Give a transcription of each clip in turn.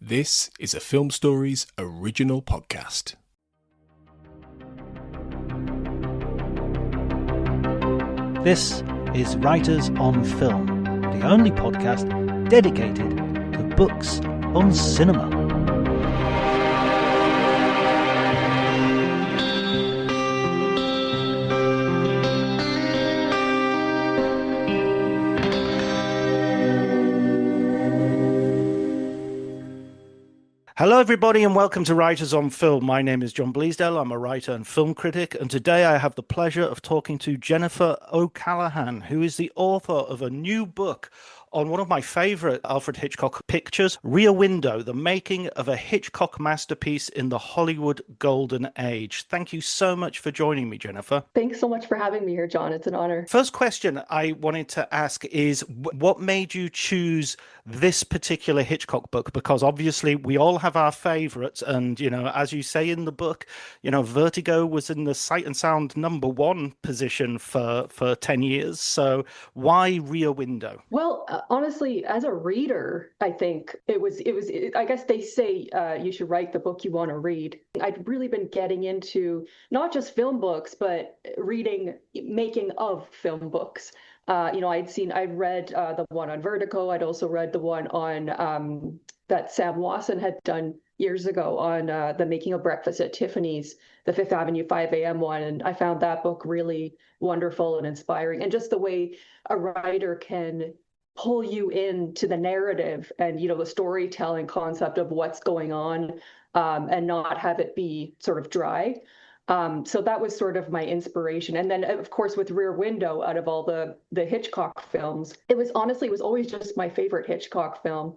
This is a Film Stories original podcast. This is Writers on Film, the only podcast dedicated to books on cinema. Hello everybody and welcome to Writers on Film. My name is John Bleasdale. I'm a writer and film critic, and today I have the pleasure of talking to Jennifer O'Callaghan, who is the author of a new book on one of my favorite Alfred Hitchcock pictures, Rear Window, the making of a Hitchcock masterpiece in the Hollywood Golden Age. Thank you so much for joining me, Jennifer. Thanks so much for having me here, John. It's an honor. First question I wanted to ask is, what made you choose this particular Hitchcock book? Because obviously we all have our favorites, and, you know, as you say in the book, you know, Vertigo was in the Sight and Sound #1 position for 10 years. So why Rear Window? Well, honestly, as a reader, I think I guess they say you should write the book you want to read. I'd really been getting into not just film books, but reading making of film books. I'd read the one on Vertigo. I'd also read the one on that Sam Wasson had done years ago on the making of Breakfast at Tiffany's, the Fifth Avenue 5 a.m. one. And I found that book really wonderful and inspiring. And just the way a writer can pull you into the narrative and, you know, the storytelling concept of what's going on, and not have it be sort of dry. So that was sort of my inspiration. And then, of course, with Rear Window, out of all the Hitchcock films, it was always just my favorite Hitchcock film.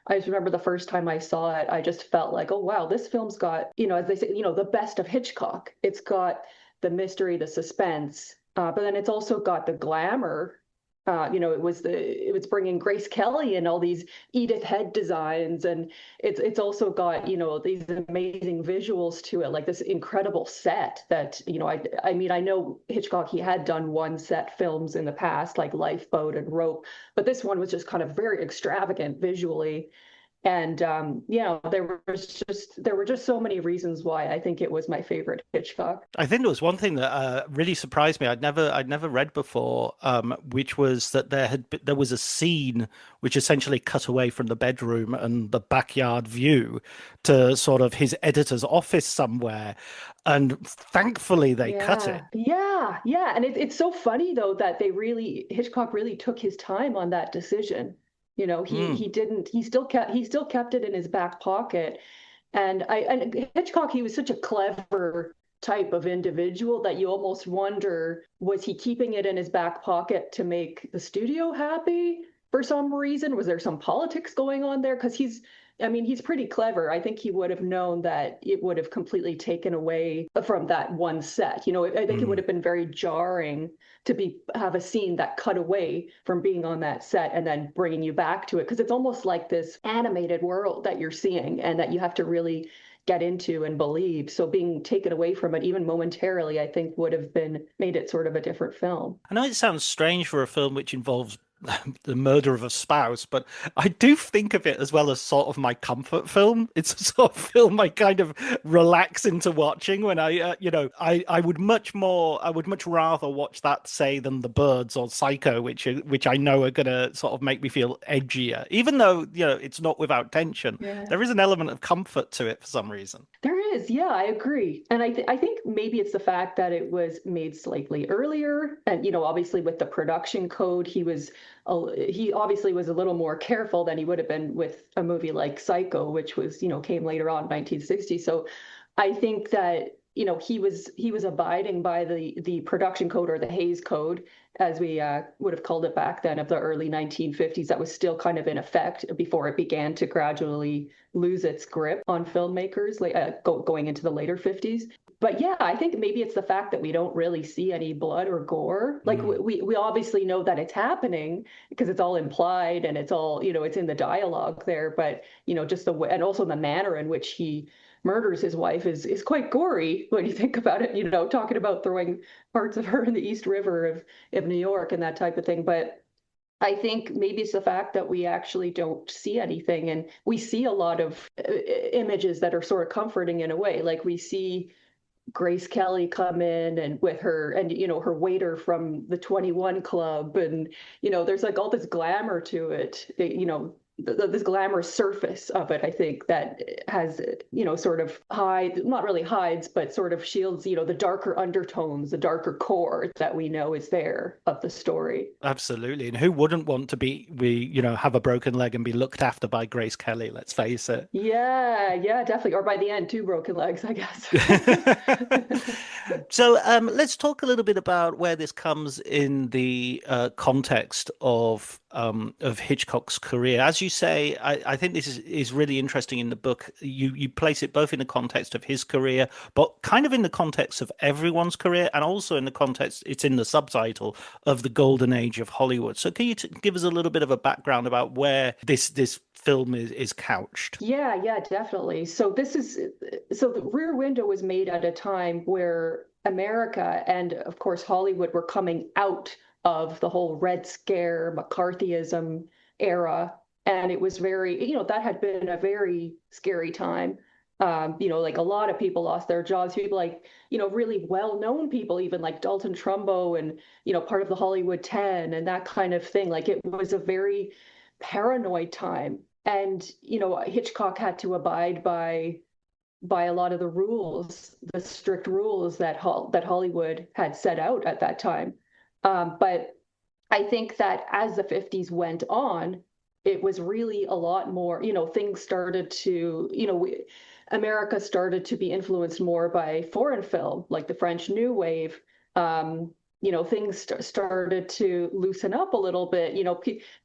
I just remember the first time I saw it, I just felt like, oh, wow, this film's got, you know, as they say, you know, the best of Hitchcock. It's got the mystery, the suspense, but then it's also got the glamour. It was bringing Grace Kelly and all these Edith Head designs, and it's also got, you know, these amazing visuals to it, like this incredible set that, you know, I know Hitchcock, he had done one set films in the past, like Lifeboat and Rope, but this one was just kind of very extravagant visually. And there were just so many reasons why I think it was my favorite Hitchcock. I think there was one thing that really surprised me. I'd never read before, which was that there was a scene which essentially cut away from the bedroom and the backyard view to sort of his editor's office somewhere, and thankfully they cut it. Yeah, and it's so funny though that Hitchcock really took his time on that decision. You know, he still kept it in his back pocket. And Hitchcock, he was such a clever type of individual that you almost wonder, was he keeping it in his back pocket to make the studio happy for some reason? Was there some politics going on there? Because he's pretty clever. I think he would have known that it would have completely taken away from that one set. You know, I think it would have been very jarring to have a scene that cut away from being on that set and then bringing you back to it, because it's almost like this animated world that you're seeing and that you have to really get into and believe. So being taken away from it, even momentarily, I think would have made it sort of a different film. I know it sounds strange for a film which involves the murder of a spouse, but I do think of it as well as sort of my comfort film. It's a sort of film I kind of relax into watching when I would much rather watch that, say, than The Birds or Psycho, which I know are going to sort of make me feel edgier, even though, you know, it's not without tension. Yeah. There is an element of comfort to it for some reason. There is, yeah, I agree. And I think maybe it's the fact that it was made slightly earlier. And, you know, obviously with the production code, he obviously was a little more careful than he would have been with a movie like Psycho, which was, you know, came later on in 1960. So I think that, you know, he was abiding by the production code, or the Hays Code, as we would have called it back then, of the early 1950s, that was still kind of in effect before it began to gradually lose its grip on filmmakers, going into the later 50s. But yeah, I think maybe it's the fact that we don't really see any blood or gore. Like we obviously know that it's happening because it's all implied and it's all, you know, it's in the dialogue there. But, you know, just the way, and also the manner in which he murders his wife is quite gory when you think about it, you know, talking about throwing parts of her in the East River of New York and that type of thing. But I think maybe it's the fact that we actually don't see anything, and we see a lot of images that are sort of comforting in a way. Like we see Grace Kelly come in and with her and her waiter from the 21 Club, and there's like all this glamour to it, this glamorous surface of it. I think that has sort of not really hides, but sort of shields the darker undertones, the darker core that we know is there of the story. Absolutely. And who wouldn't want to have a broken leg and be looked after by Grace Kelly, let's face it. Yeah, definitely. Or by the end, two broken legs, I guess. So let's talk a little bit about where this comes in the context of Hitchcock's career. As you say, I think this is really interesting in the book. You place it both in the context of his career, but kind of in the context of everyone's career, and also in the context, it's in the subtitle, of the golden age of Hollywood. So can you give us a little bit of a background about where this film is couched? Yeah, definitely. So the Rear Window was made at a time where America and of course Hollywood were coming out of the whole Red Scare, McCarthyism era. And it was very, that had been a very scary time. Like a lot of people lost their jobs, people like, really well-known people, even like Dalton Trumbo and, part of the Hollywood 10 and that kind of thing. Like it was a very paranoid time. And, Hitchcock had to abide by a lot of the rules, the strict rules that Hollywood had set out at that time. But I think that as the 50s went on, it was really a lot more, things started to, America started to be influenced more by foreign film, like the French New Wave. Things started to loosen up a little bit.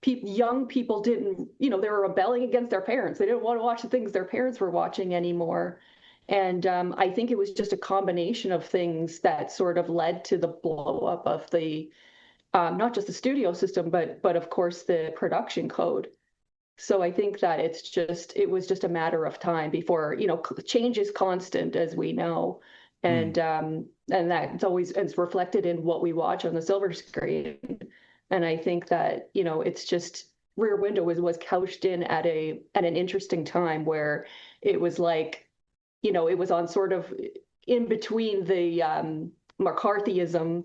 Young people didn't, they were rebelling against their parents. They didn't want to watch the things their parents were watching anymore. And I think it was just a combination of things that sort of led to the blow up of the not just the studio system, but of course the production code. So I think that it was just a matter of time before, change is constant, as we know. And that's always it's reflected in what we watch on the silver screen. And I think that, it's just Rear Window was couched in at an interesting time where it was like, it was on sort of in between the McCarthyism,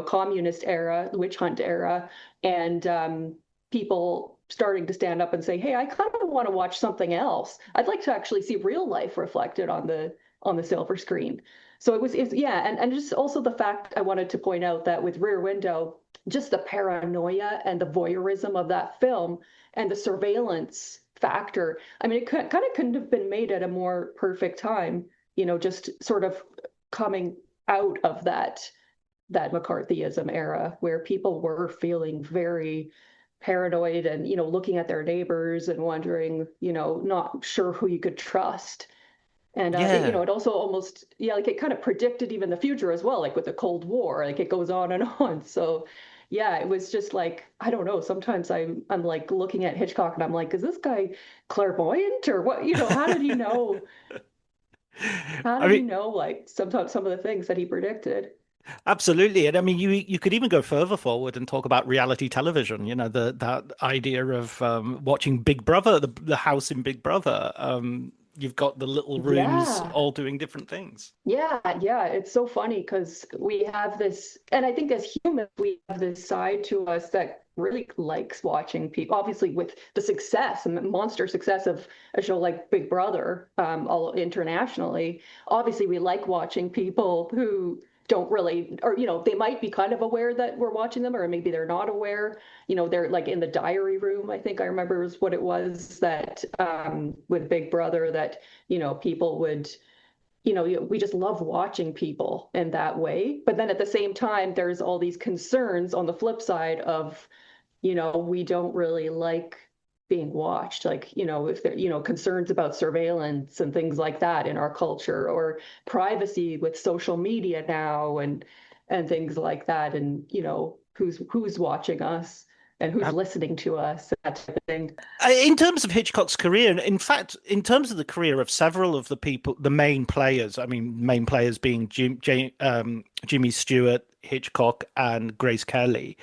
communist era, witch hunt era, and people starting to stand up and say, hey, I kind of want to watch something else. I'd like to actually see real life reflected on the silver screen. So and just also the fact I wanted to point out that with Rear Window, just the paranoia and the voyeurism of that film and the surveillance factor. I mean, it kind of couldn't have been made at a more perfect time, just sort of coming out of that McCarthyism era where people were feeling very paranoid and, looking at their neighbors and wondering, not sure who you could trust. And it also almost, like it kind of predicted even the future as well, like with the Cold War, like it goes on and on. So yeah, it was just like, I don't know, sometimes I'm like looking at Hitchcock and I'm like, is this guy clairvoyant or what? How did he know? He know like sometimes some of the things that he predicted? Absolutely. And I mean, you could even go further forward and talk about reality television, that idea of watching Big Brother, the house in Big Brother. You've got the little rooms all doing different things. Yeah. It's so funny because we have this, and I think as humans, we have this side to us that really likes watching people, obviously with the success and the monster success of a show like Big Brother, all internationally. Obviously, we like watching people who don't really, or they might be kind of aware that we're watching them, or maybe they're not aware. They're like in the diary room, I think I remember is what it was, that with Big Brother, that people would, we just love watching people in that way. But then at the same time, there's all these concerns on the flip side of, we don't really like being watched, like, if there, concerns about surveillance and things like that in our culture, or privacy with social media now and things like that, and who's watching us. and who's listening to us, that type of thing. In terms of Hitchcock's career, and in fact, in terms of the career of several of the people, the main players, I mean, main players being Jimmy Stewart, Hitchcock, and Grace Kelly,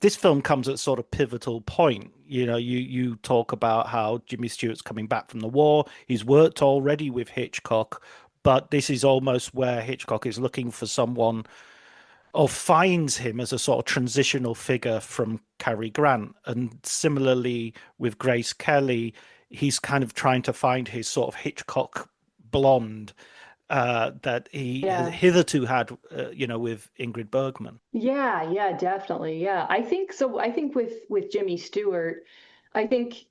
this film comes at a sort of pivotal point. You know, you talk about how Jimmy Stewart's coming back from the war. He's worked already with Hitchcock, but this is almost where Hitchcock is looking for someone or finds him as a sort of transitional figure from Cary Grant. And similarly with Grace Kelly, he's kind of trying to find his sort of Hitchcock blonde that he has Yeah. hitherto had, with Ingrid Bergman. Yeah, yeah, definitely. Yeah. I think so. I think with Jimmy Stewart, I think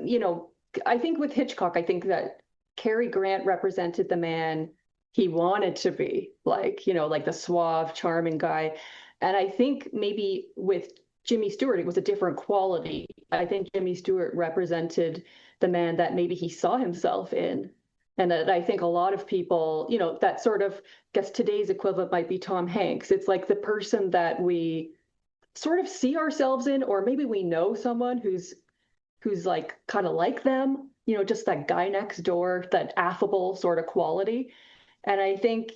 you know, I think with Hitchcock, I think that Cary Grant represented the man he wanted to be, like, like the suave, charming guy. And I think maybe with Jimmy Stewart, it was a different quality. I think Jimmy Stewart represented the man that maybe he saw himself in. And that I think a lot of people, that sort of, guess today's equivalent might be Tom Hanks. It's like the person that we sort of see ourselves in, or maybe we know someone who's like kind of like them, just that guy next door, that affable sort of quality. And I think,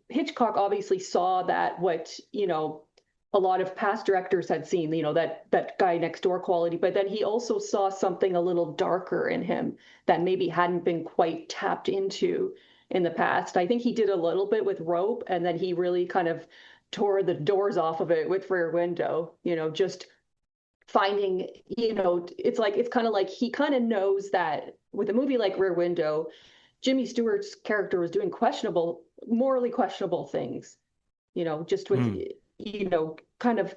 Hitchcock obviously saw that what, a lot of past directors had seen, that guy next door quality, but then he also saw something a little darker in him that maybe hadn't been quite tapped into in the past. I think he did a little bit with Rope, and then he really kind of tore the doors off of it with Rear Window, just finding, it's kind of like he kind of knows that with a movie like Rear Window, Jimmy Stewart's character was doing morally questionable things, just with, Mm. kind of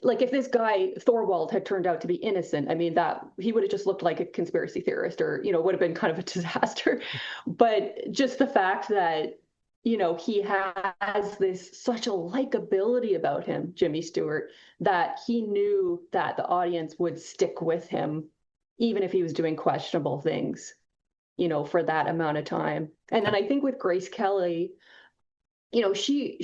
like if this guy Thorwald had turned out to be innocent, I mean, that he would have just looked like a conspiracy theorist, or, would have been kind of a disaster. But just the fact that, he has such a likability about him, Jimmy Stewart, that he knew that the audience would stick with him, even if he was doing questionable things, for that amount of time. And then I think with Grace Kelly, she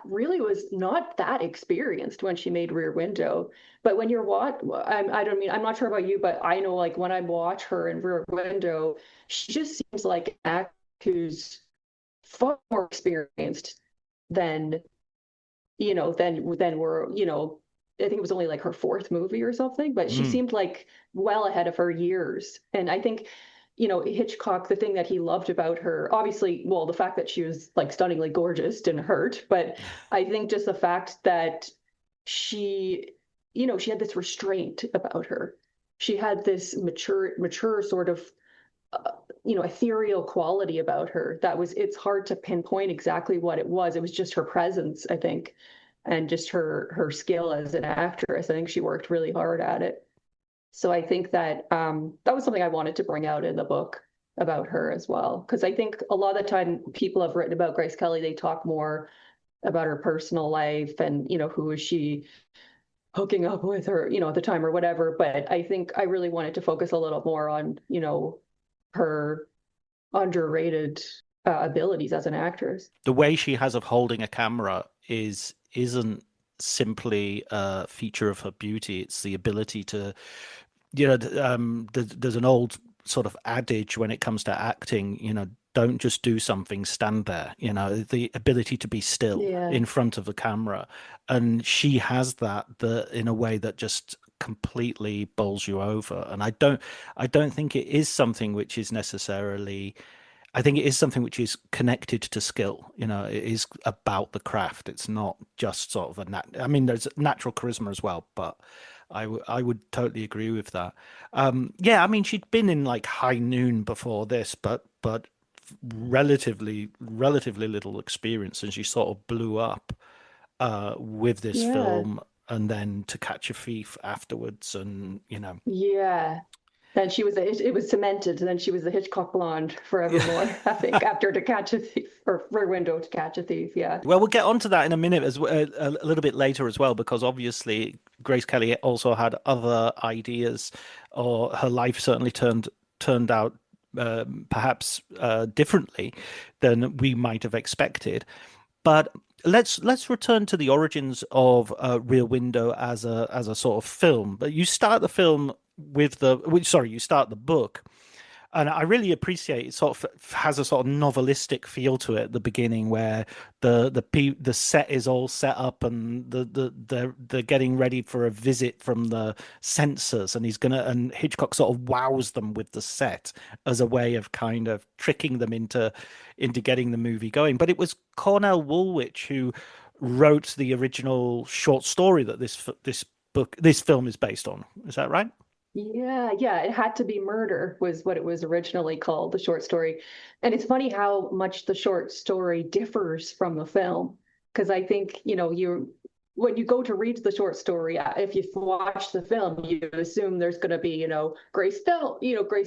really was not that experienced when she made Rear Window. But when you're I'm not sure about you, but I know, like, when I watch her in Rear Window, she just seems like an actor who's far more experienced than, than we're, I think it was only like her fourth movie or something, but she Mm. seemed like well ahead of her years. And I think, Hitchcock, the thing that he loved about her, obviously, well, the fact that she was like stunningly gorgeous didn't hurt, but I think just the fact that she, she had this restraint about her. She had this mature sort of, uh, ethereal quality about her it's hard to pinpoint exactly what it was. It was just her presence, I think, and just her skill as an actress. I think she worked really hard at it. So I think that that was something I wanted to bring out in the book about her as well. Because I think a lot of the time people have written about Grace Kelly, they talk more about her personal life and, who is she hooking up with her, at the time or whatever. But I think I really wanted to focus a little more on, her underrated abilities as an actress. The way she has of holding a camera isn't simply a feature of her beauty. It's the ability to, there's an old sort of adage when it comes to acting, don't just do something, stand there, the ability to be still Yeah. in front of the camera. And she has that in a way that just completely bowls you over. And I don't think it is something which is necessarily, I think it is something which is connected to skill. It is about the craft. It's not just sort of I mean, there's natural charisma as well, but I would totally agree with that. Yeah, I mean, she'd been in like High Noon before this, but relatively little experience, and she sort of blew up with this Yeah. film, and then To Catch a Thief afterwards, and Yeah. Then it was cemented. And then she was the Hitchcock blonde forevermore, I think, after To Catch a Thief, or Rear Window, To Catch a Thief. Yeah. Well, we'll get onto that in a minute a little bit later as well, because obviously Grace Kelly also had other ideas, or her life certainly turned out perhaps differently than we might have expected. But let's return to the origins of Rear Window as a sort of film. But you start the film with you start the book, and I really appreciate it. Sort of has a sort of novelistic feel to it at the beginning, where the set is all set up, and they're getting ready for a visit from the censors, and Hitchcock sort of wows them with the set as a way of kind of tricking them into getting the movie going. But it was Cornell Woolwich who wrote the original short story that this film is based on. Is that right? Yeah, It Had to Be Murder was what it was originally called, the short story. And it's funny how much the short story differs from the film. Because I think, when you go to read the short story, if you watch the film, you assume there's going to be, Grace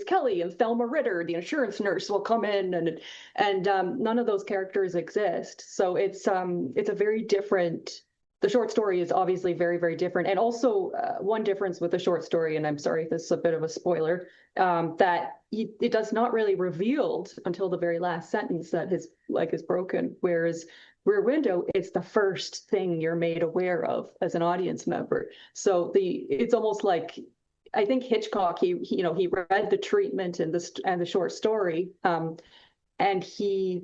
Kelly and Thelma Ritter, the insurance nurse, will come in, and none of those characters exist. So it's a very different. The short story is obviously very, very different. And also one difference with the short story, and I'm sorry if this is a bit of a spoiler, that it does not really revealed until the very last sentence that his leg is broken. Whereas Rear Window, it's the first thing you're made aware of as an audience member. So it's almost like, I think Hitchcock, he read the treatment and the short story, and he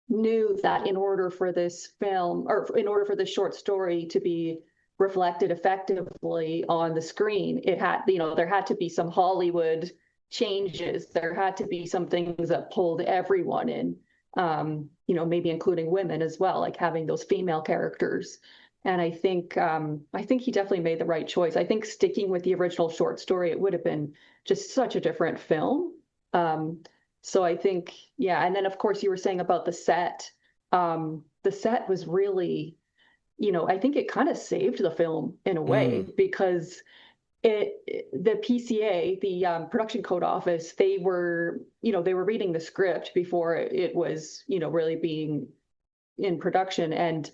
knew that in order for this film, or in order for the short story to be reflected effectively on the screen, there had to be some Hollywood changes. There had to be some things that pulled everyone in, maybe including women as well, like having those female characters. And I think he definitely made the right choice. I think sticking with the original short story, it would have been just such a different film. So I think, yeah. And then, of course, you were saying about the set. The set was really, I think it kind of saved the film in a way, because the PCA, the Production Code Office, they were reading the script before it was, really being in production. And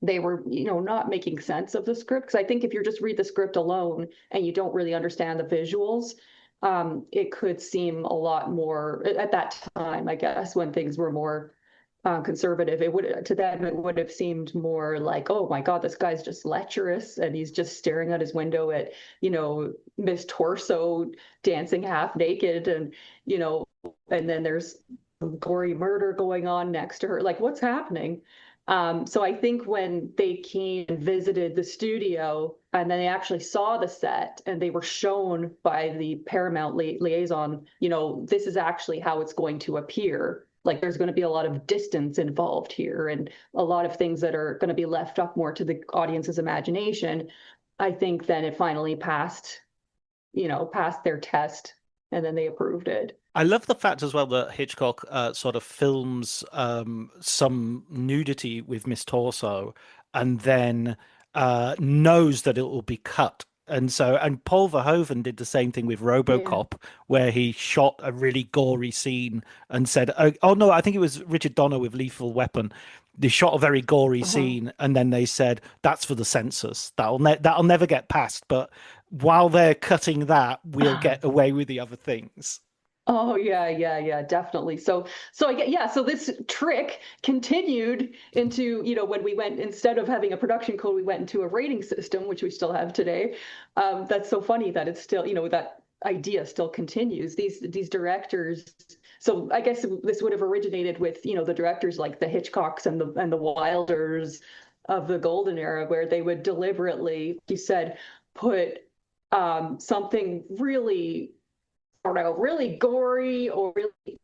they were, not making sense of the script. Because I think if you just read the script alone and you don't really understand the visuals, it could seem a lot more at that time, I guess, when things were more conservative. To them it would have seemed more like, oh my God, this guy's just lecherous, and he's just staring out his window at Miss Torso dancing half naked, and and then there's some gory murder going on next to her. Like, what's happening? So I think when they came and visited the studio, and then they actually saw the set, and they were shown by the Paramount liaison, this is actually how it's going to appear. Like, there's going to be a lot of distance involved here, and a lot of things that are going to be left up more to the audience's imagination. I think then it finally passed their test, and then they approved it. I love the fact as well that Hitchcock sort of films some nudity with Miss Torso, and then knows that it will be cut. And Paul Verhoeven did the same thing with RoboCop, where he shot a really gory scene and said, "Oh no, I think it was Richard Donner with Lethal Weapon." They shot a very gory scene, and then they said, "That's for the censors. That'll never get passed." But while they're cutting that, we'll get away with the other things. Oh yeah, definitely. So this trick continued into, when we went, instead of having a production code, we went into a rating system, which we still have today. That's so funny that it's still, that idea still continues. These directors. So I guess this would have originated with, the directors like the Hitchcocks and the Wilders of the golden era, where they would deliberately, you said, put something really, I don't know, really gory or really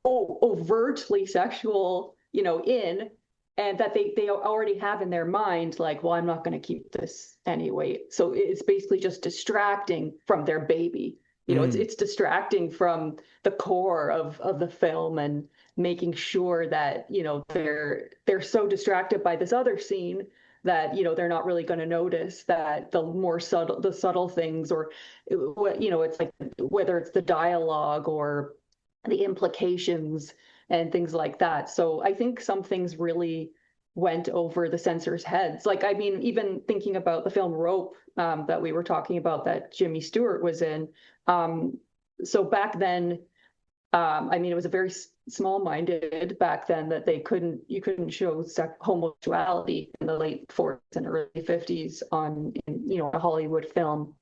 overtly sexual, in, and that they already have in their mind, like, well, I'm not going to keep this anyway. So it's basically just distracting from their baby. It's distracting from the core of the film, and making sure that, they're so distracted by this other scene that they're not really going to notice that the subtle things, or it's like, whether it's the dialogue or the implications and things like that. So I think some things really went over the censors' heads. Like, I mean, even thinking about the film Rope, that we were talking about, that Jimmy Stewart was in. So back then, I mean, it was a very small-minded back then that you couldn't show homosexuality in the late 40s and early 50s a Hollywood film.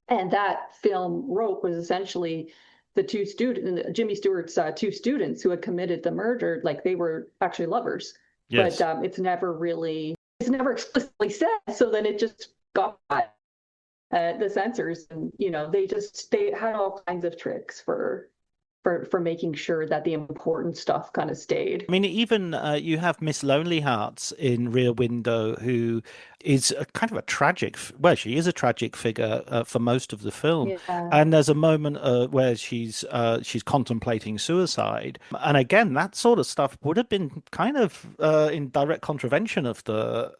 And that film, Rope, was essentially the two students, Jimmy Stewart's two students who had committed the murder, like they were actually lovers. Yes. But it's never explicitly said. So then it just got the censors, and they had all kinds of tricks for making sure that the important stuff kind of stayed. I mean, even you have Miss Lonely Hearts in Rear Window, who is a kind of a tragic, well, she is a tragic figure for most of the film. Yeah. And there's a moment where she's contemplating suicide. And again, that sort of stuff would have been kind of in direct contravention of the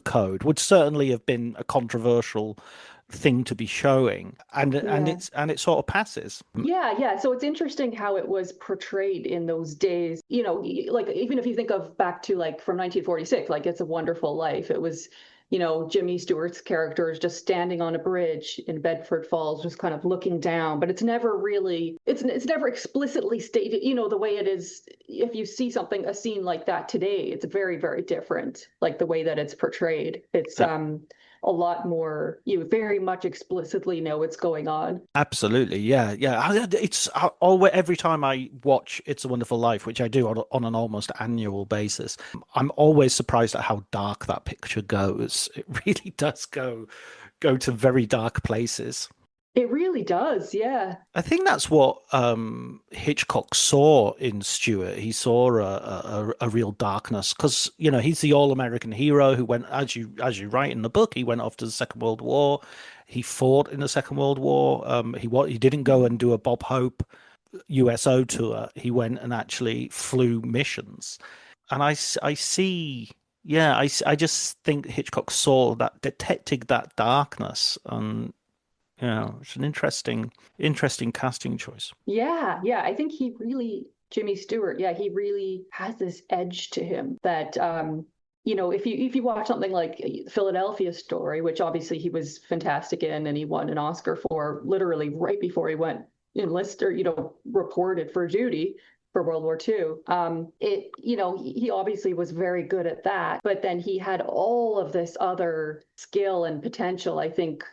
code, would certainly have been a controversial thing to be showing, and it sort of passes. Yeah. So it's interesting how it was portrayed in those days. Like even if you think of back to like from 1946, like It's a Wonderful Life, it was, Jimmy Stewart's character is just standing on a bridge in Bedford Falls, just kind of looking down. But it's never explicitly stated, the way it is. If you see a scene like that today, it's very, very different. Like the way that it's portrayed, it's a lot more, you very much explicitly know what's going on. Absolutely, yeah. It's always, every time I watch It's a Wonderful Life, which I do on an almost annual basis, I'm always surprised at how dark that picture goes. It really does go to very dark places. It really does, yeah. I think that's what Hitchcock saw in Stewart. He saw a real darkness because he's the all-American hero who went, as you write in the book, he went off to the Second World War. He fought in the Second World War. He didn't go and do a Bob Hope USO tour. He went and actually flew missions. And I see, yeah, I just think Hitchcock saw that, detected that darkness, and it's an interesting casting choice. Yeah. I think Jimmy Stewart, yeah, he really has this edge to him that, if you watch something like Philadelphia Story, which obviously he was fantastic in, and he won an Oscar for literally right before he went enlisted, reported for duty for World War II. He obviously was very good at that, but then he had all of this other skill and potential, I think,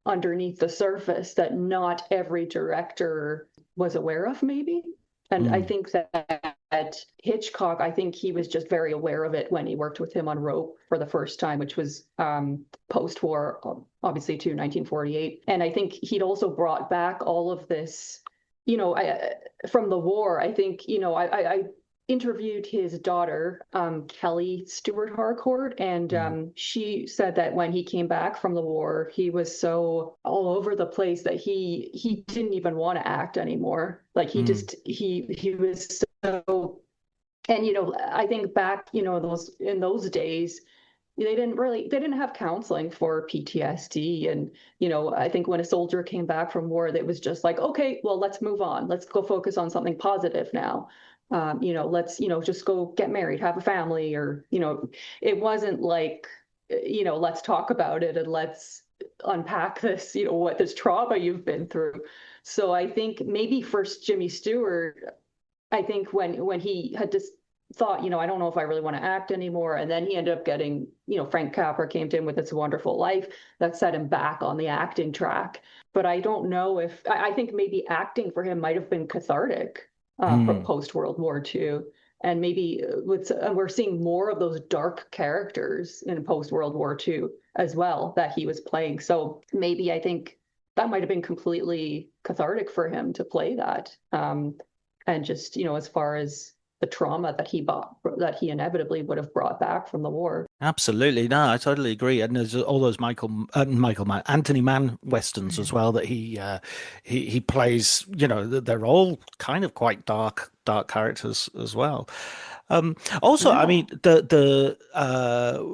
underneath the surface that not every director was aware of, maybe. And I think that Hitchcock, I think he was just very aware of it when he worked with him on Rope for the first time, which was post-war, obviously, to 1948. And I think he'd also brought back all of this, from the war. I think, I interviewed his daughter, Kelly Stewart Harcourt, and she said that when he came back from the war, he was so all over the place that he didn't even want to act anymore. Like he was so, and I think back, in those days, they didn't have counseling for PTSD. And, I think when a soldier came back from war, that was just like, okay, well, let's move on. Let's go focus on something positive now. Let's, just go get married, have a family, or, it wasn't like, let's talk about it and let's unpack this, what this trauma you've been through. So I think maybe first Jimmy Stewart, I think when he had just thought, I don't know if I really want to act anymore. And then he ended up getting, Frank Capra came to him with It's a Wonderful Life. That set him back on the acting track. But I don't know I think maybe acting for him might have been cathartic. Post World War II, and maybe we're seeing more of those dark characters in post World War II as well that he was playing. So maybe I think that might have been completely cathartic for him to play that, and just as far as the trauma that he inevitably would have brought back from the war. Absolutely, no, I totally agree. And there's all those Anthony Mann westerns as well that he plays. They're all kind of quite dark characters as well. Also, I mean, the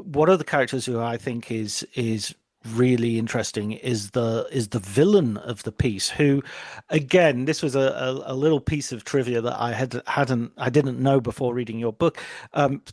one of the characters who I think is really interesting is the villain of the piece, who, again, this was a little piece of trivia that I didn't know before reading your book,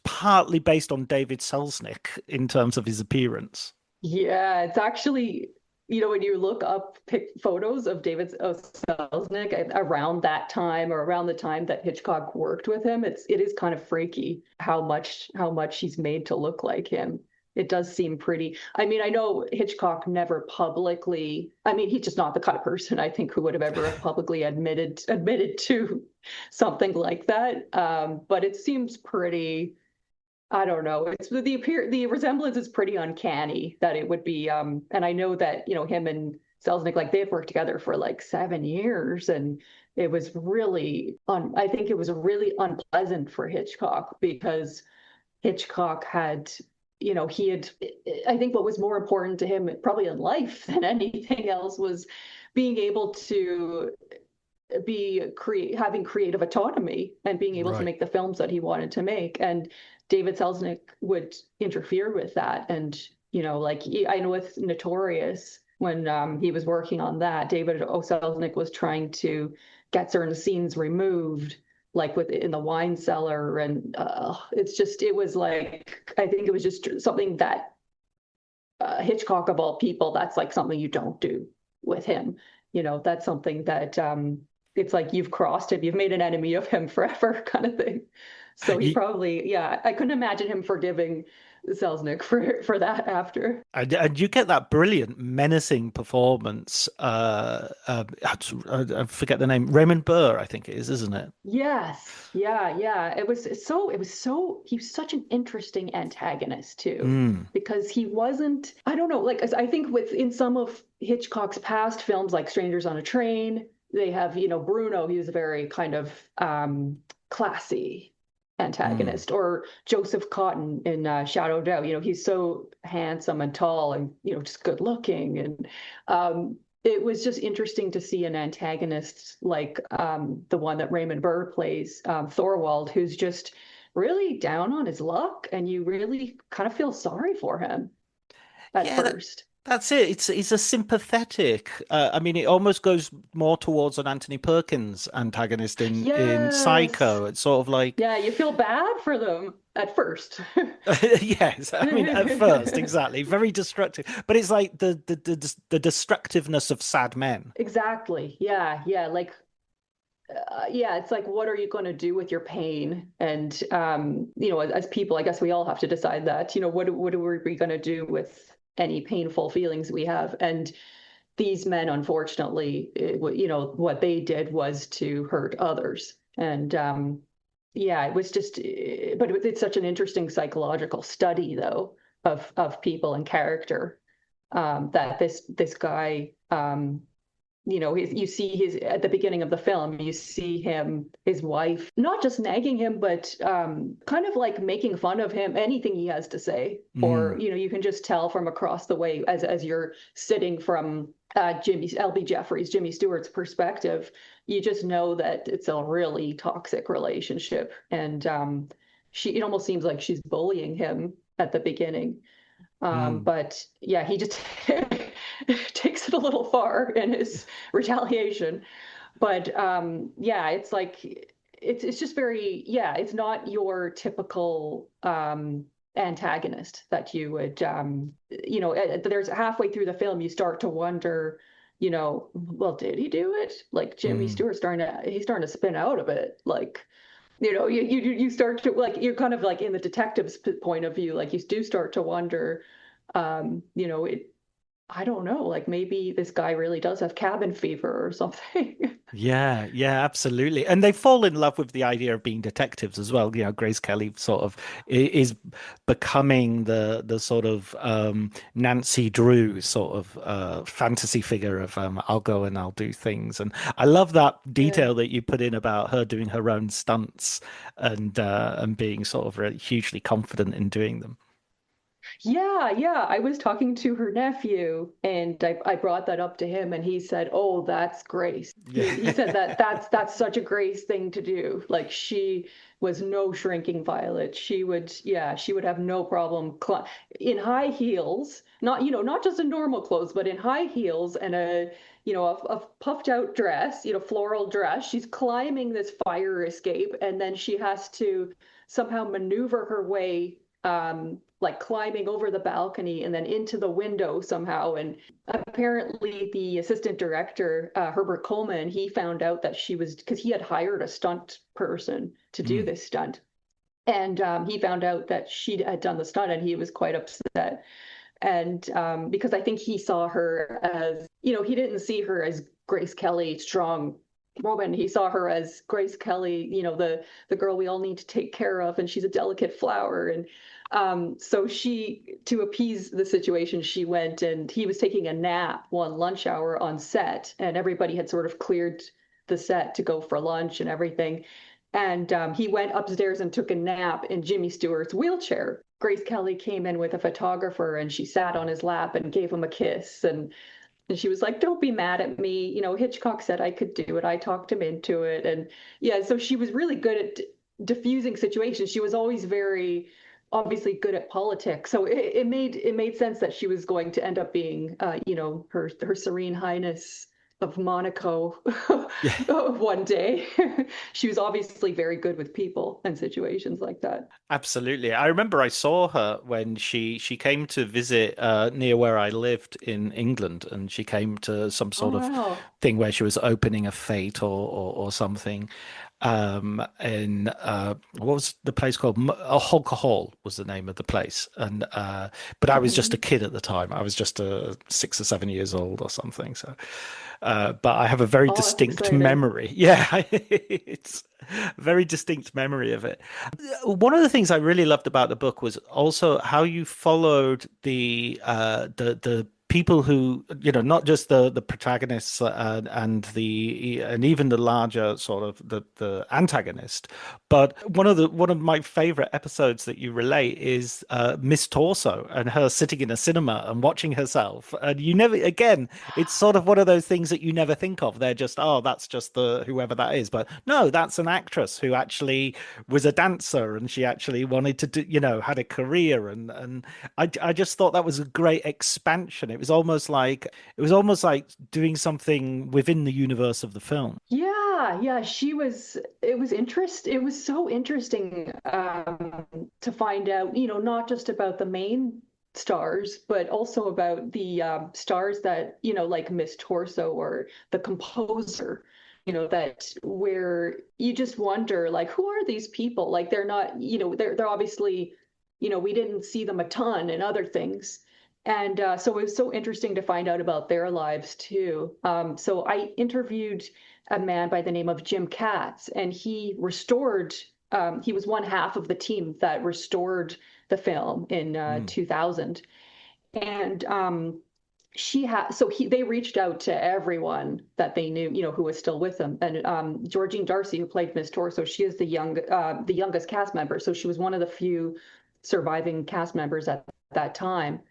partly based on David Selznick in terms of his appearance. Yeah, it's actually when you look up photos of David Selznick around that time or around the time that Hitchcock worked with him, it is kind of freaky how much he's made to look like him. It does seem pretty. I mean, I know Hitchcock never publicly, I mean, he's just not the kind of person I think who would have ever publicly admitted to something like that. But it seems pretty, I don't know. It's the resemblance is pretty uncanny that it would be. And I know that, him and Selznick, like they've worked together for like 7 years, and it was really I think it was really unpleasant for Hitchcock because Hitchcock had, he had, I think what was more important to him probably in life than anything else was being able to having creative autonomy and being able to make the films that he wanted to make. And David Selznick would interfere with that. And, like I know with Notorious, when he was working on that, David O. Selznick was trying to get certain scenes removed, like in the wine cellar. And it was like, I think it was just something that Hitchcock of all people, that's like something you don't do with him. That's something that it's like you've crossed him, you've made an enemy of him forever kind of thing. So he probably, I couldn't imagine him forgiving Selznick for that after. And you get that brilliant, menacing performance. I forget the name. Raymond Burr, I think it is, isn't it? Yes. Yeah. He was such an interesting antagonist too, because he wasn't, I don't know, like I think in some of Hitchcock's past films, like Strangers on a Train, they have, Bruno, he was a very kind of classy antagonist, or Joseph Cotton in Shadow Doubt. He's so handsome and tall and just good looking, and it was just interesting to see an antagonist like the one that Raymond Burr plays, Thorwald, who's just really down on his luck, and you really kind of feel sorry for him at first. That's it. It's a sympathetic. I mean, it almost goes more towards an Anthony Perkins antagonist in Psycho. It's sort of like, you feel bad for them at first. Yes, I mean at first, exactly, very destructive. But it's like the destructiveness of sad men. Exactly. Yeah. Like, it's like, what are you going to do with your pain? And as people, I guess we all have to decide that. What are we going to do with any painful feelings we have? And these men, unfortunately, what they did was to hurt others. And it was just, but it's such an interesting psychological study, though, of people and character, that this guy, you see at the beginning of the film, you see his wife, not just nagging him, but kind of like making fun of him, anything he has to say. Or, you can just tell from across the way as you're sitting from Jimmy Stewart's perspective, you just know that it's a really toxic relationship. And it almost seems like she's bullying him at the beginning. But he just takes it a little far in his retaliation. But it's like it's just very it's not your typical antagonist that you would there's halfway through the film you start to wonder, well, did he do it? Like Jimmy Stewart's starting to spin out of it, like. You start to, like, you're kind of like in the detective's point of view, like you do start to wonder, I don't know, like maybe this guy really does have cabin fever or something. Yeah, absolutely. And they fall in love with the idea of being detectives as well. Grace Kelly sort of is becoming the sort of Nancy Drew sort of fantasy figure of I'll go and I'll do things. And I love that detail that you put in about her doing her own stunts and being sort of really hugely confident in doing them. Yeah. I was talking to her nephew, and I brought that up to him, and he said, "Oh, that's Grace." He said that's such a Grace thing to do. Like, she was no shrinking violet. She would have no problem in high heels, not just in normal clothes, but in high heels and a puffed out dress, floral dress. She's climbing this fire escape, and then she has to somehow maneuver her way like climbing over the balcony and then into the window somehow. And apparently, the assistant director, Herbert Coleman, he found out that she was, because he had hired a stunt person to do this stunt. And he found out that she had done the stunt, and he was quite upset. And because I think he saw her as, he didn't see her as Grace Kelly, strong woman. He saw her as Grace Kelly, the girl we all need to take care of, and she's a delicate flower. And so to appease the situation, she went, and he was taking a nap one lunch hour on set, and everybody had sort of cleared the set to go for lunch and everything. And he went upstairs and took a nap in Jimmy Stewart's wheelchair. Grace Kelly came in with a photographer, and she sat on his lap and gave him a kiss. And she was like, "Don't be mad at me. Hitchcock said I could do it. I talked him into it." And yeah, so she was really good at diffusing situations. She was always very obviously good at politics. So it made sense that she was going to end up being, her Serene Highness of Monaco one day. She was obviously very good with people and situations like that. Absolutely. I remember I saw her when she came to visit near where I lived in England, and she came to some Oh, sort of wow. thing where she was opening a fete or something. In what was the place called? Holker Hall was the name of the place. And but I was just a kid at the time. I was just 6 or 7 years old or something. So but I have a very Oh, that's distinct exciting. memory. Yeah, it's a very distinct memory of it. One of the things I really loved about the book was also how you followed the people who, not just the protagonists and even the larger sort of the antagonist, but one of my favorite episodes that you relate is Miss Torso and her sitting in a cinema and watching herself. And you never, again, it's sort of one of those things that you never think of. They're just, oh, that's just the whoever that is. But no, that's an actress who actually was a dancer, and she actually wanted to do, had a career. And I just thought that was a great expansion. It was almost like doing something within the universe of the film. Yeah, yeah, it was so interesting to find out, not just about the main stars, but also about the stars that, like Miss Torso or the composer, that where you just wonder, like, who are these people? Like, they're not, they're obviously, we didn't see them a ton in other things. And so it was so interesting to find out about their lives too. So I interviewed a man by the name of Jim Katz, and he was one half of the team that restored the film in Mm, 2000. And they reached out to everyone that they knew, who was still with them. And Georgine Darcy, who played Miss Torso, she is the youngest cast member. So she was one of the few surviving cast members at that time.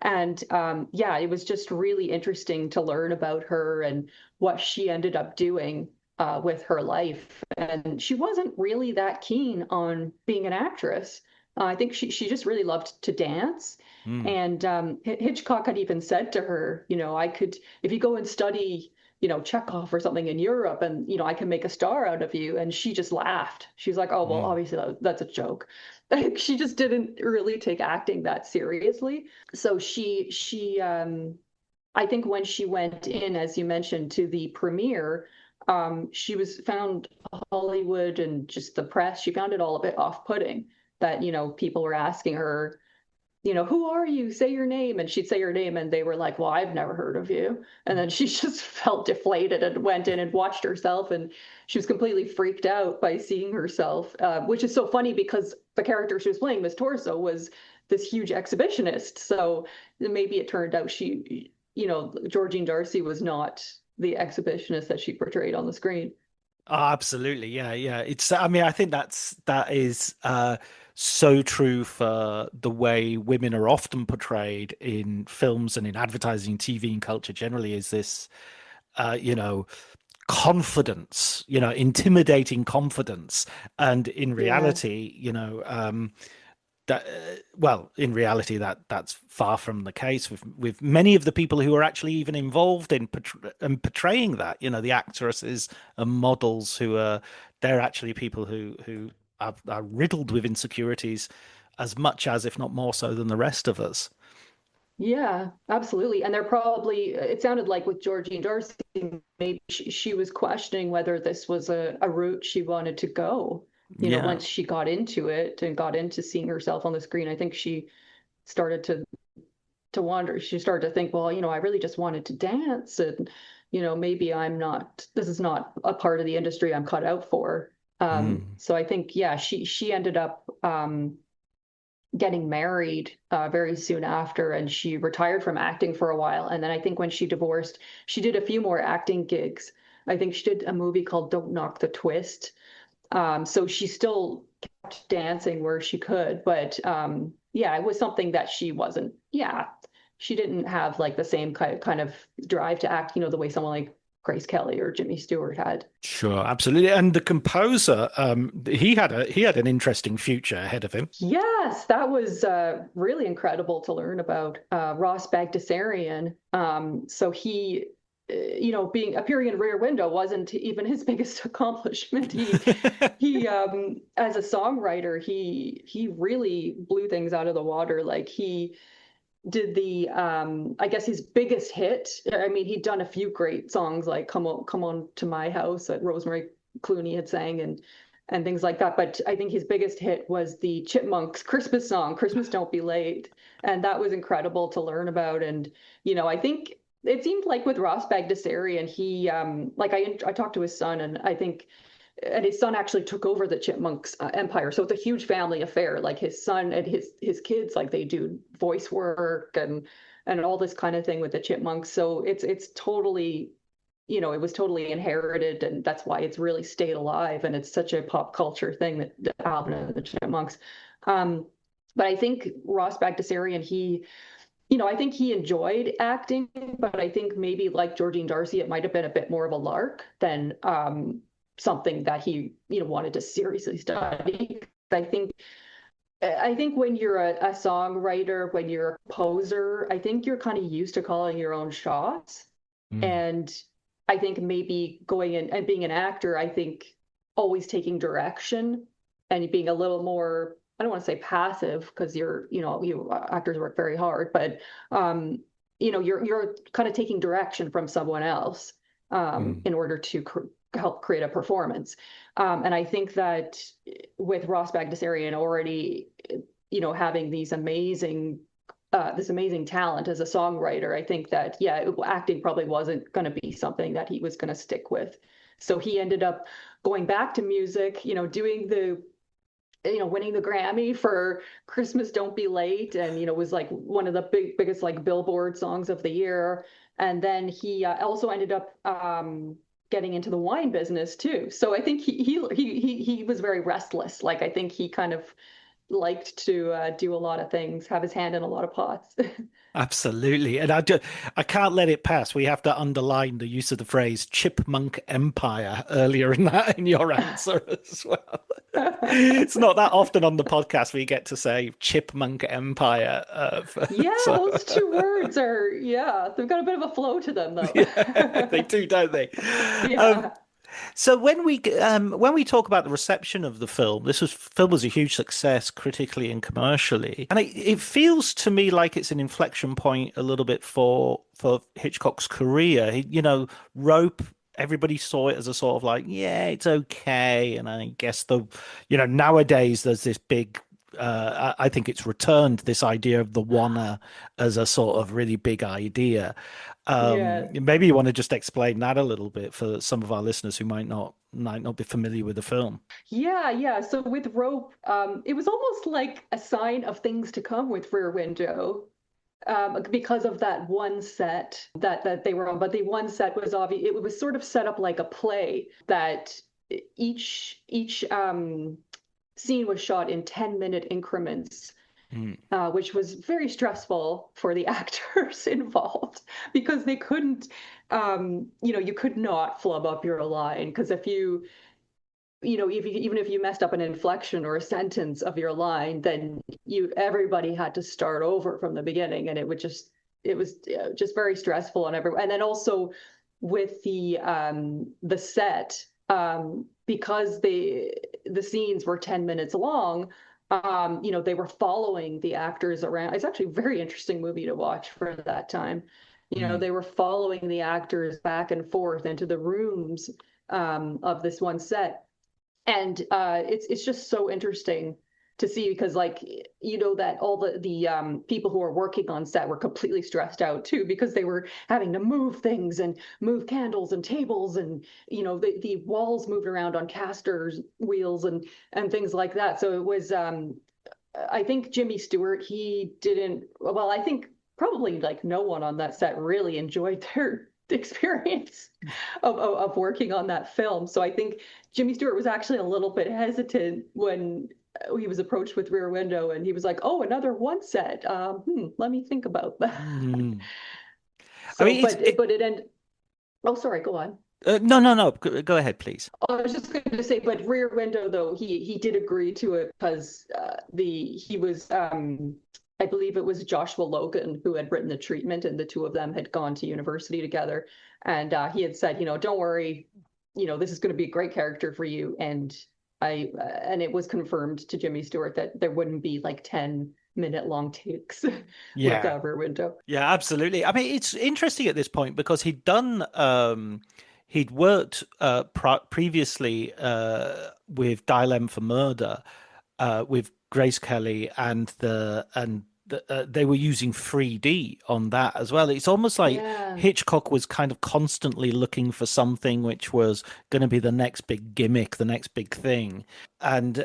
And yeah, it was just really interesting to learn about her and what she ended up doing with her life. And she wasn't really that keen on being an actress. I think she just really loved to dance. mm, And Hitchcock had even said to her, if you go and study, Chekhov or something in Europe, and I can make a star out of you. And she just laughed. She's like, "Oh, well, mm. obviously that's a joke." Like, she just didn't really take acting that seriously. So I think when she went in, as you mentioned, to the premiere, she was found Hollywood and just the press, she found it all a bit off-putting that, people were asking her, "Who are you? Say your name." And she'd say her name, and they were like, "Well, I've never heard of you." And then she just felt deflated and went in and watched herself. And she was completely freaked out by seeing herself, which is so funny because the character she was playing, Miss Torso, was this huge exhibitionist. So maybe it turned out Georgine Darcy was not the exhibitionist that she portrayed on the screen. Oh, absolutely. Yeah, yeah. I mean, I think that is so true for the way women are often portrayed in films and in advertising, TV and culture generally, is this you know, confidence, intimidating confidence. And in Yeah. reality, that well, in reality, that's far from the case with many of the people who are actually even involved in portraying that. The actresses and models who are they're actually people who are riddled with insecurities, as much as, if not more so, than the rest of us. Yeah, absolutely. And they're probably, it sounded like with Georgine Darcy, maybe she was questioning whether this was a route she wanted to go. Yeah. Once she got into it and got into seeing herself on the screen, I think she started to wonder. She started to think, well, I really just wanted to dance, and maybe this is not a part of the industry I'm cut out for. So I think, yeah, she ended up getting married very soon after, and she retired from acting for a while. And then I think when she divorced, she did a few more acting gigs. I think she did a movie called Don't Knock the Twist. So she still kept dancing where she could, but yeah, it was something that she didn't have like the same kind of drive to act, the way someone like Grace Kelly or Jimmy Stewart had. Sure, absolutely. And the composer, he had an interesting future ahead of him. Yes, that was really incredible to learn about. Ross Bagdasarian. So he, appearing in Rear Window wasn't even his biggest accomplishment. He as a songwriter, he really blew things out of the water. Like he did I guess his biggest hit. I mean, he'd done a few great songs like Come On to My House that Rosemary Clooney had sang and things like that. But I think his biggest hit was the Chipmunks Christmas song, Christmas Don't Be Late. And that was incredible to learn about. And, I think it seemed like with Ross Bagdasarian, he, like I talked to his son, and his son actually took over the Chipmunks empire. So it's a huge family affair. Like his son and his kids, like they do voice work and all this kind of thing with the Chipmunks. So it's totally, it was totally inherited, and that's why it's really stayed alive. And it's such a pop culture thing, that Alvin and the Chipmunks. But I think Ross Bagdasarian, I think he enjoyed acting, but I think maybe like Georgine Darcy, it might have been a bit more of a lark than something that he wanted to seriously study. I think when you're a songwriter, when you're a composer, I think you're kind of used to calling your own shots. And I think maybe going in and being an actor, I think always taking direction and being a little more, I don't want to say passive, because actors work very hard, but you're kind of taking direction from someone else in order to help create a performance. And I think that with Ross Bagdasarian already, having this amazing talent as a songwriter, I think that, acting probably wasn't going to be something that he was going to stick with. So he ended up going back to music, doing winning the Grammy for Christmas Don't Be Late, and, was like one of the biggest like Billboard songs of the year. And then he also ended up getting into the wine business too. So I think he was very restless. Like I think he kind of liked to do a lot of things, have his hand in a lot of pots. Absolutely. And I can't let it pass. We have to underline the use of the phrase chipmunk empire earlier in your answer as well. It's not that often on the podcast we get to say chipmunk empire. Those two words they've got a bit of a flow to them though. Yeah, they do, don't they? Yeah. So when we talk about the reception of the film, film was a huge success critically and commercially, and it feels to me like it's an inflection point a little bit for Hitchcock's career. Rope. Everybody saw it as a sort of like, yeah, it's okay, and I guess nowadays there's this big. I think it's returned this idea of the oneer as a sort of really big idea. Maybe you want to just explain that a little bit for some of our listeners who might not be familiar with the film. Yeah. So with Rope, it was almost like a sign of things to come with Rear Window. Because of that one set that they were on, but the one set was obvious. It was sort of set up like a play, that each scene was shot in 10-minute increments, which was very stressful for the actors involved, because they couldn't, you could not flub up your line, because if even if you messed up an inflection or a sentence of your line, then everybody had to start over from the beginning, and it was just very stressful and then also with the set, because the scenes were 10 minutes long, they were following the actors around. It's actually a very interesting movie to watch for that time. They were following the actors back and forth into the rooms of this one set. And it's just so interesting to see because that all the people who were working on set were completely stressed out too because they were having to move things and move candles and tables and the walls moved around on casters wheels and things like that. So it was I think Jimmy Stewart, I think probably like no one on that set really enjoyed their experience of working on that film. So I think Jimmy Stewart was actually a little bit hesitant when he was approached with Rear Window, and he was like, "Oh, another one set. Let me think about that." So, I mean, but it ended. Oh, sorry. Go on. No. Go ahead, please. I was just going to say, but Rear Window, though, he did agree to it because he was. I believe it was Joshua Logan who had written The Treatment, and the two of them had gone to university together. And he had said, don't worry, this is going to be a great character for you. And it was confirmed to Jimmy Stewart that there wouldn't be like 10-minute long takes with Rear Window. Yeah, absolutely. I mean, it's interesting at this point because he'd worked previously with Dial M for Murder with Grace Kelly, and they were using 3D on that as well. It's almost like Hitchcock was kind of constantly looking for something which was going to be the next big gimmick, the next big thing, and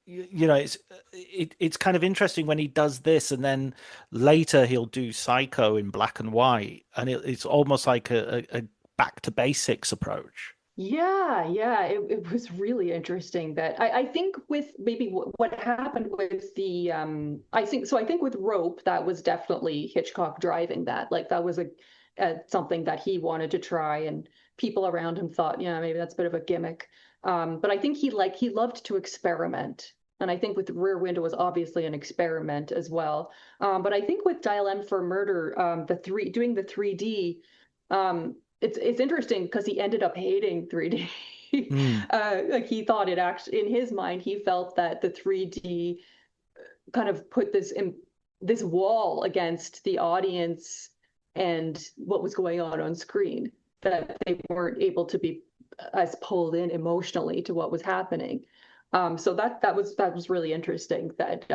it's kind of interesting when he does this, and then later he'll do Psycho in black and white, and it's almost like a back to basics approach. Yeah, it was really interesting that I think with maybe what happened with the I think with Rope, that was definitely Hitchcock driving that. Like that was a something that he wanted to try, and people around him thought, yeah, maybe that's a bit of a gimmick. But I think he loved to experiment. And I think with Rear Window was obviously an experiment as well. But I think with Dial M for Murder, doing the 3D, it's interesting because he ended up hating 3D. Like he thought it actually, in his mind, he felt that the 3D kind of put this wall against the audience and what was going on screen, that they weren't able to be as pulled in emotionally to what was happening. So that was really interesting that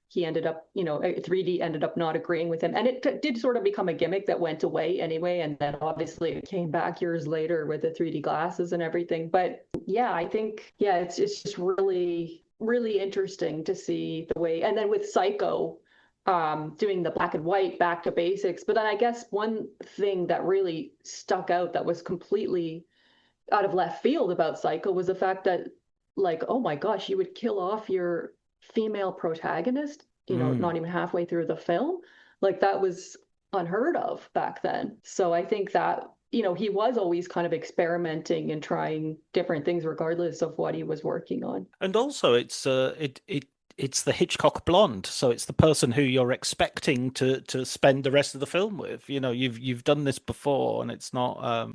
he ended up, 3D ended up not agreeing with him. And it did sort of become a gimmick that went away anyway. And then obviously it came back years later with the 3D glasses and everything. But yeah, I think, it's just really, really interesting to see the way. And then with Psycho, doing the black and white back to basics. But then I guess one thing that really stuck out that was completely out of left field about Psycho was the fact that, like, oh my gosh, you would kill off your female protagonist, not even halfway through the film. Like that was unheard of back then. So I think that, he was always kind of experimenting and trying different things regardless of what he was working on. And also it's it's the Hitchcock blonde, so it's the person who you're expecting to spend the rest of the film with. You've done this before, and it's not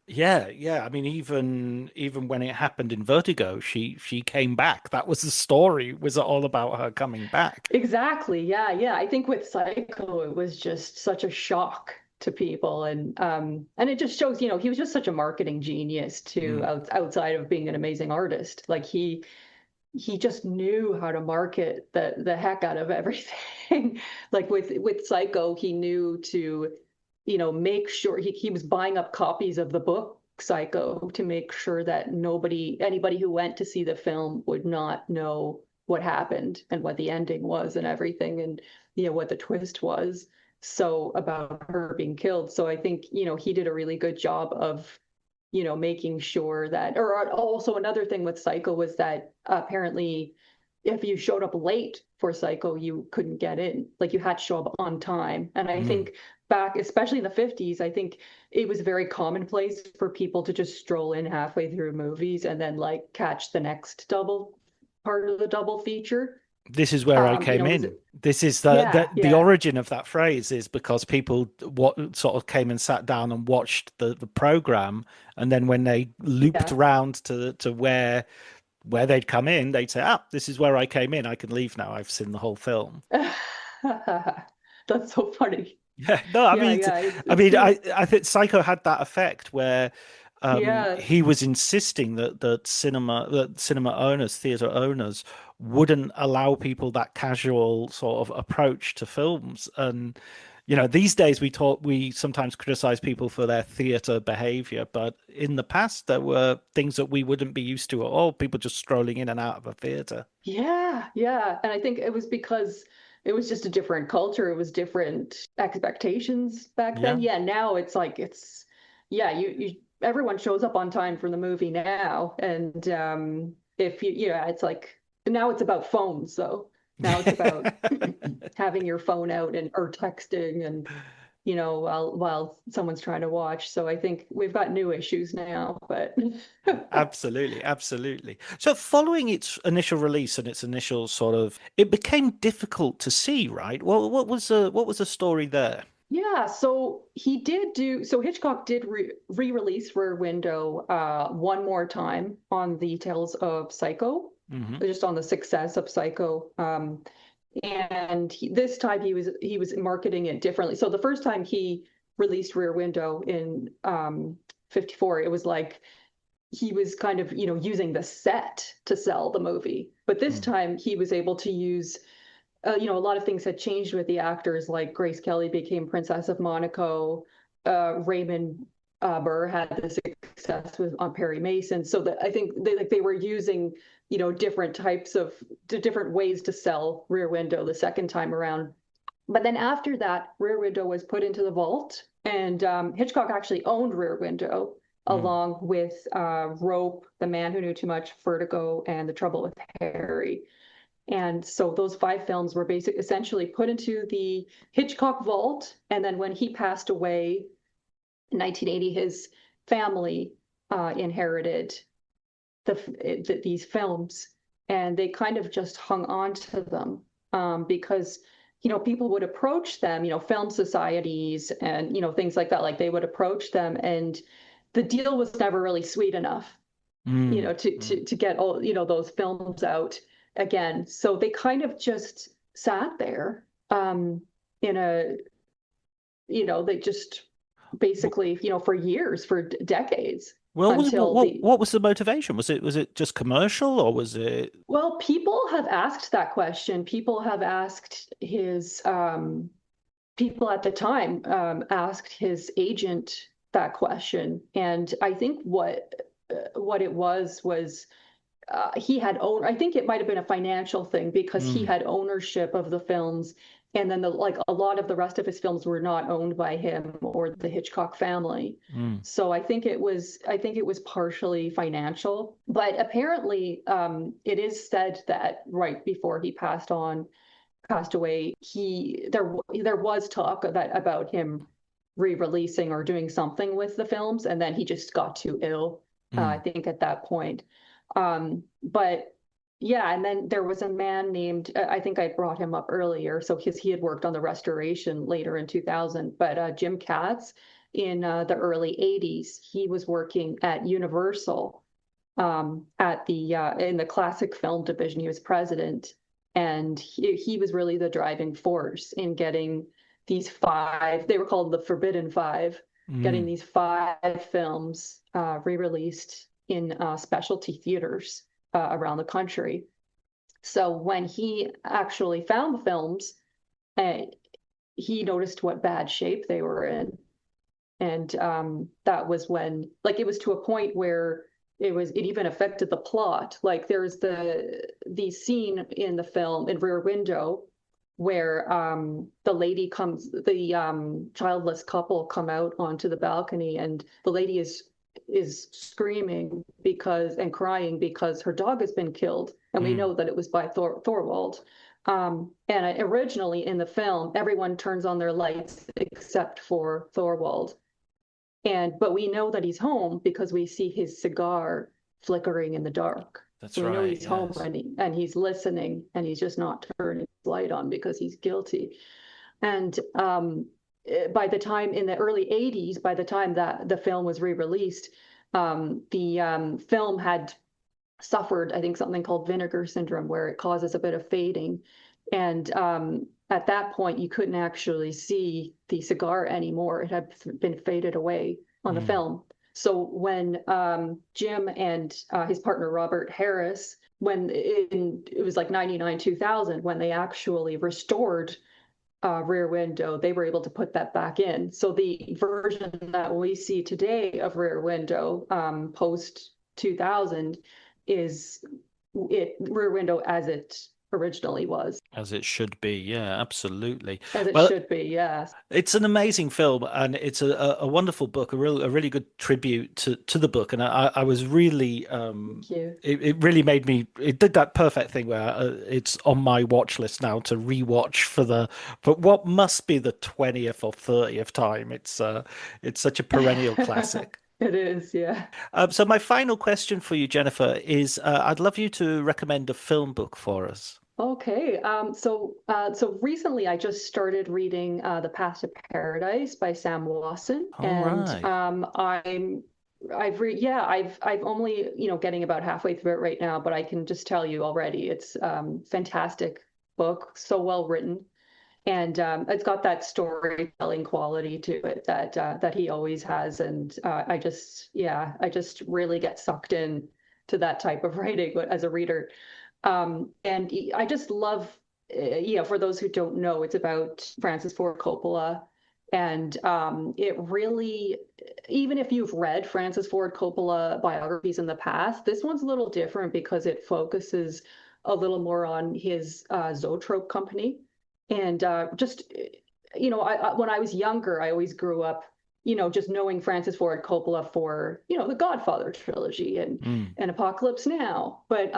Yeah. I mean, even when it happened in Vertigo, she came back. That was the story. Was all about her coming back. Exactly. Yeah. I think with Psycho, it was just such a shock to people, and it just shows, he was just such a marketing genius too, outside of being an amazing artist. Like he just knew how to market the heck out of everything. Like with Psycho, he knew to make sure he was buying up copies of the book Psycho to make sure that anybody who went to see the film would not know what happened and what the ending was and everything, and what the twist was, so about her being killed. So I think he did a really good job of making sure that. Or also another thing with Psycho was that apparently if you showed up late for Psycho, you couldn't get in. Like you had to show up on time. And I think back, especially in the 50s, I think it was very commonplace for people to just stroll in halfway through movies and then like catch the next double part of the double feature. This is where I came in. This is the origin of that phrase, is because people sort of came and sat down and watched the program, and then when they looped around to where where they'd come in, they'd say, this is where I came in. I can leave now. I've seen the whole film. That's so funny. Yeah, no, I Yeah, mean, yeah, it's true. I think Psycho had that effect where Yeah, he was insisting that cinema owners, theater owners, wouldn't allow people that casual sort of approach to films. And these days we sometimes criticize people for their theater behavior, but in the past there were things that we wouldn't be used to at all. People just strolling in and out of a theater. yeah, yeah. And I think it was because it was just a different culture. It was different expectations back then. Yeah. Yeah, now it's like yeah, you everyone shows up on time for the movie now. And if yeah, it's like now it's about phones though. Now it's about having your phone out and or texting and while someone's trying to watch. So I think we've got new issues now, but Absolutely, absolutely. So following its initial release and its initial it became difficult to see, right? Well, what was the story there? yeah, so Hitchcock did re-release Rear Window one more time on the tails of Psycho, Hmm. just on the success of Psycho. And this time he was marketing it differently. So the first time he released Rear Window in 54, it was like he was kind of, using the set to sell the movie. But this time he was able to use, a lot of things had changed with the actors, like Grace Kelly became Princess of Monaco, Raymond Burr had the success with on Perry Mason. So that I think they were using, different ways to sell Rear Window the second time around. But then after that, Rear Window was put into the vault, and Hitchcock actually owned Rear Window along with Rope, The Man Who Knew Too Much, Vertigo, and The Trouble with Harry. And so those 5 films were essentially put into the Hitchcock vault. And then when he passed away in 1980, his family inherited these films, and they kind of just hung on to them because people would approach them, film societies and things like that. Like they would approach them, and the deal was never really sweet enough, to get all those films out again. So they kind of just sat there in a they just basically for years, for decades, Well, until what was the motivation? Was it just commercial, or was it? well, people have asked that question. People have asked his people at the time asked his agent that question, and I think what it was he had own. I think it might have been a financial thing because he had ownership of the films, and then a lot of the rest of his films were not owned by him or the Hitchcock family. So I think it was partially financial, but apparently it is said that right before he passed away, there was talk about him re-releasing or doing something with the films, and then he just got too ill. I think at that point. But yeah, and then there was a man named, I think I brought him up earlier, so he had worked on the restoration later in 2000, but Jim Katz in the early 80s, he was working at Universal at in the classic film division. He was president, and he was really the driving force in getting these 5, they were called the Forbidden 5, getting these 5 films re-released in specialty theaters around the country. So when he actually found the films, he noticed what bad shape they were in. And that was when, it was to a point where it even affected the plot. Like there's the scene in the film in Rear Window where the childless couple come out onto the balcony, and the lady is screaming and crying because her dog has been killed, and we know that it was by Thorwald. And originally in the film, everyone turns on their lights except for Thorwald, but we know that he's home because we see his cigar flickering in the dark. That's so we know right. he's home, Yes. and he's listening, and he's just not turning his light on because he's guilty. And by the time in the early 80s, by the time that the film was re-released, the film had suffered, I think, something called vinegar syndrome, where it causes a bit of fading. And at that point, you couldn't actually see the cigar anymore. It had been faded away on the film. So when Jim and his partner Robert Harris, it was like 99, 2000, when they actually restored Rear Window, they were able to put that back in. So the version that we see today of Rear Window post 2000 is Rear Window as it originally was. As it should be, yeah, absolutely. As it Well, should be, yes. it's an amazing film, and it's a wonderful book, a really good tribute to the book. And I was really, Thank you. it really made me. It did that perfect thing where it's on my watch list now to rewatch for what must be the 20th or 30th time. It's such a perennial classic. It is, yeah. So my final question for you, Jennifer, is I'd love you to recommend a film book for us. Okay. So recently I just started reading The Path to Paradise by Sam Wasson, All and right. I've only, getting about halfway through it right now, but I can just tell you already it's fantastic book, so well written. And it's got that storytelling quality to it that he always has, and I just really get sucked in to that type of writing as a reader. And I just love, for those who don't know, it's about Francis Ford Coppola, and it really, even if you've read Francis Ford Coppola biographies in the past, this one's a little different because it focuses a little more on his Zoetrope company. And when I was younger, I always grew up, just knowing Francis Ford Coppola for, the Godfather trilogy and Apocalypse Now. But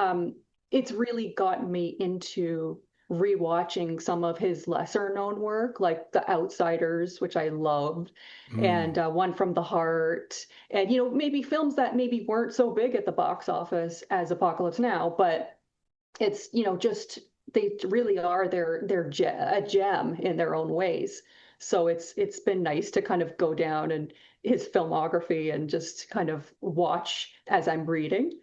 it's really gotten me into rewatching some of his lesser known work, like The Outsiders, which I loved, and One from the Heart, and, maybe films that maybe weren't so big at the box office as Apocalypse Now, but it's, just they really are a gem in their own ways. So it's been nice to kind of go down and his filmography and just kind of watch as I'm reading.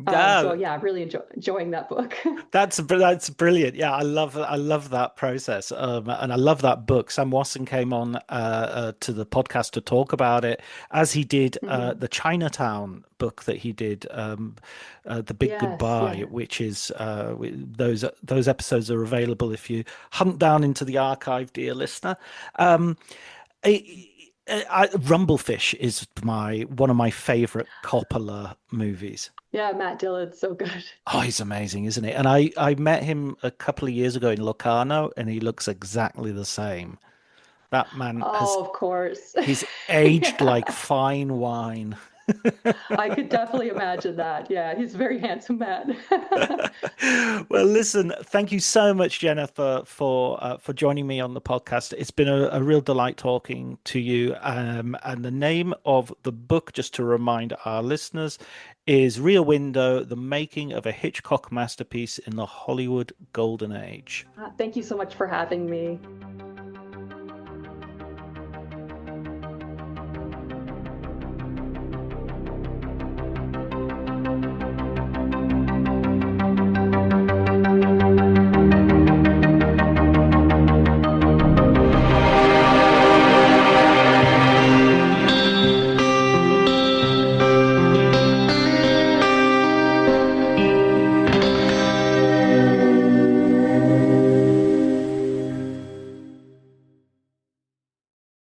So Yeah, yeah, I'm really enjoying that book. that's brilliant. Yeah, I love that process, and I love that book. Sam Wasson came on to the podcast to talk about it, as he did Mhm. the Chinatown book that he did, The Big Yes, Goodbye, yeah. which is those episodes are available if you hunt down into the archive, dear listener. Um, Rumblefish is my one of my favorite Coppola movies. Yeah, Matt Dillon's so good. Oh, he's amazing, isn't he? And I met him a couple of years ago in Locarno, and he looks exactly the same. That man Oh, of course. he's aged like Yeah, fine wine. I could definitely imagine that. Yeah, he's a very handsome man. Well, listen, thank you so much, Jennifer, for joining me on the podcast. It's been a real delight talking to you. And the name of the book, just to remind our listeners, is Rear Window: The Making of a Hitchcock Masterpiece in the Hollywood Golden Age. Thank you so much for having me.